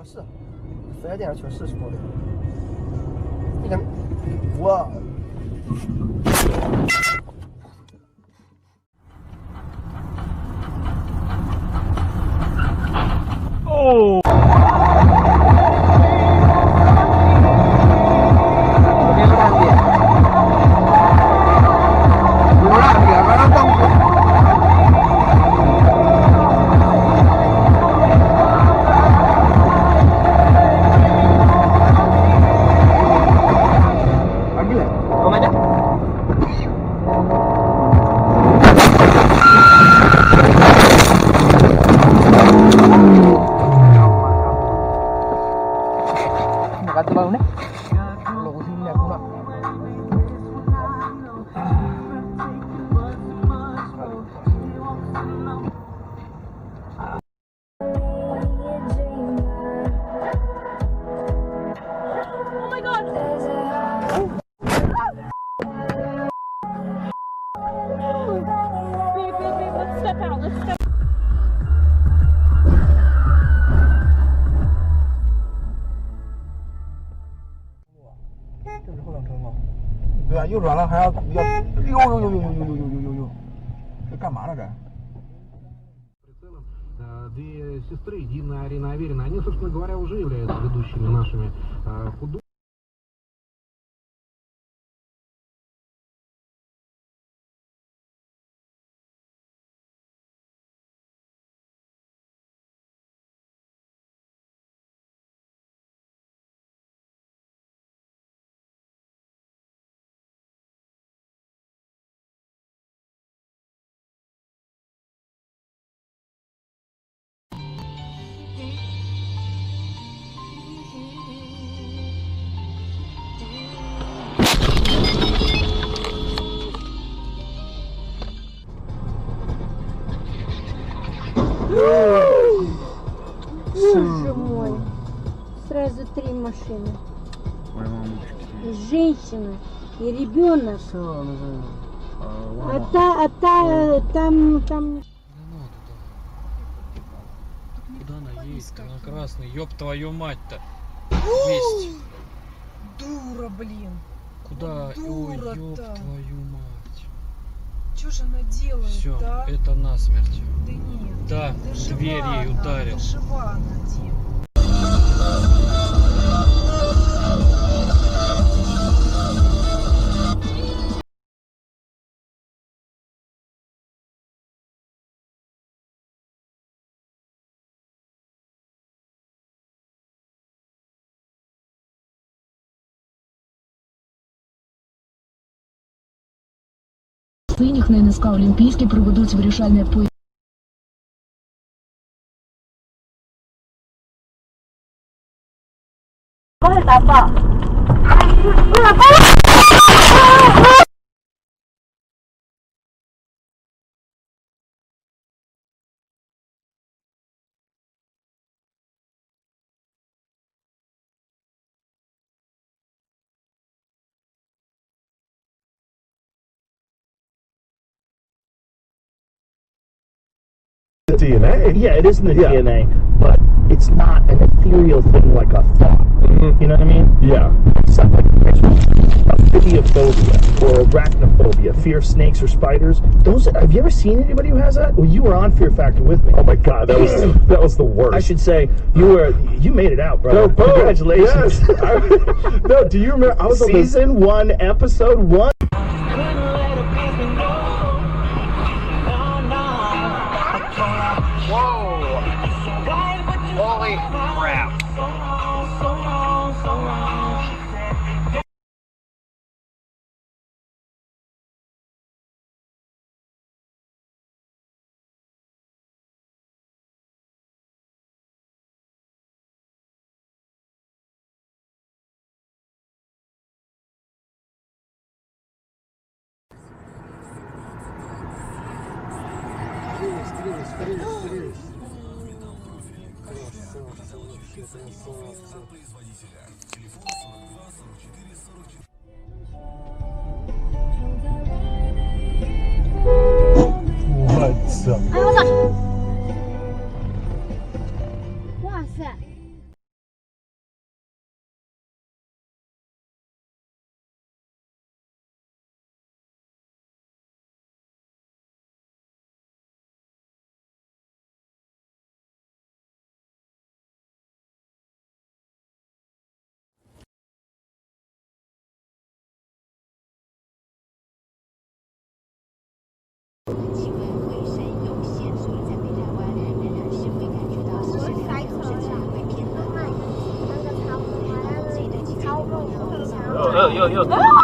是4S店确实是多的。你看，我。哦。这是后挡车吗？对啊，右转了还要呦，这干嘛呢这？Две сестры, Дина и Арина Аверина, они, собственно говоря, уже являются ведущими нашими художниками. Боже мой. Сразу 3 машины. Женщина и ребенок. Там... Куда она едет? Она красный. Ёб твою мать-то. Есть. Дура, блин. Куда? Ой, дура-то. ёб твою мать. Что же она делает, Все, да? это насмерть. Да нет. Да, Да дверь жива ей она, ударил. да жива она, Дим. Синіх на НСК Олімпійський проведуть вирішальний поєдинок. DNA. Yeah, it is in the DNA, but it's not an ethereal thing like a thought. You know what I mean? Yeah. Something like aphidiophobia or arachnophobia, fear of snakes or spiders. Those, have you ever seen anybody who has that? Well, you were on Fear Factor with me. Oh my God, that was the worst. I should say you made it out, brother. No, boom. Congratulations. Yes. No, do you remember? I was Season 1, Episode 1. Whoa! Holy crap! Скрылись. What's up? 哎，我操！ yo.